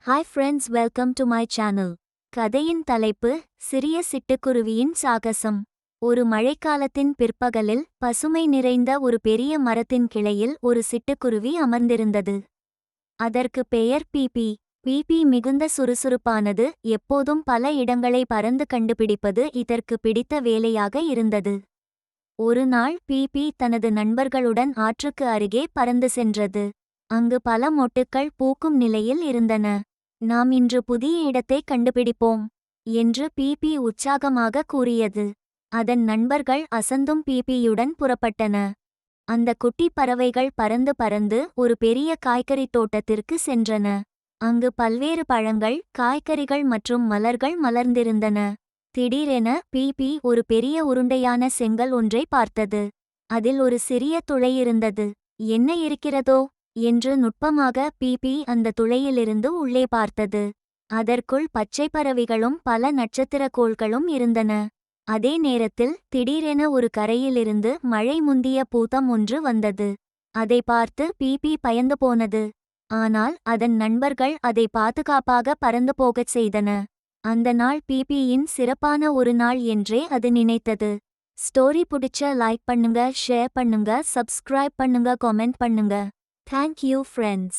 Hi friends, welcome to my channel. கதையின் தலைப்பு சிறிய சிட்டுக்குருவியின் சாகசம். ஒரு மழைக்காலத்தின் பிற்பகலில் பசுமை நிறைந்த ஒரு பெரிய மரத்தின் கிளையில் ஒரு சிட்டுக்குருவி அமர்ந்திருந்தது. அதற்கு பெயர் பீபி. பீபி மிகுந்த சுறுசுறுப்பானது, எப்போதும் பல இடங்களை பறந்து கண்டுபிடிப்பது இதற்கு பிடித்த வேலையாக இருந்தது. ஒரு நாள் பீபி தனது நண்பர்களுடன் ஆற்றுக்கு அருகே பறந்து சென்றது. அங்கு பல மொட்டுக்கள் பூக்கும் நிலையில் இருந்தன. நாம் இன்று புதிய இடத்தை கண்டுபிடிப்போம் என்று பீபி உற்சாகமாக கூறியது. அதன் நண்பர்கள் அசந்தும் பீபியுடன் புறப்பட்டன. அந்த குட்டி பறவைகள் பறந்து பறந்து ஒரு பெரிய காய்கறி தோட்டத்திற்கு சென்றன. அங்கு பல்வேறு பழங்கள், காய்கறிகள் மற்றும் மலர்கள் மலர்ந்திருந்தன. திடீரென பீபி ஒரு பெரிய உருண்டையான செங்கல் ஒன்றை பார்த்தது. அதில் ஒரு சிறிய துளை இருந்தது. என்ன இருக்கிறதோ என்று நுட்பமாக பீபி அந்த துளையிலிருந்து உள்ளே பார்த்தது. அதற்குள் பச்சை பறவைகளும் பல நட்சத்திரக்கோள்களும் இருந்தன. அதே நேரத்தில் திடீரென ஒரு கரையிலிருந்து மழை முந்திய பூதம் ஒன்று வந்தது. அதை பார்த்து பீபி பயந்து போனது. ஆனால் அதன் நண்பர்கள் அதை பாதுகாப்பாக பறந்து போகச் செய்தன. அந்த நாள் பீபியின் சிறப்பான ஒரு நாள் என்றே அது நினைத்தது. ஸ்டோரி பிடிச்ச லைக் பண்ணுங்க, ஷேர் பண்ணுங்க, சப்ஸ்கிரைப் பண்ணுங்க, கமெண்ட் பண்ணுங்க. Thank you friends.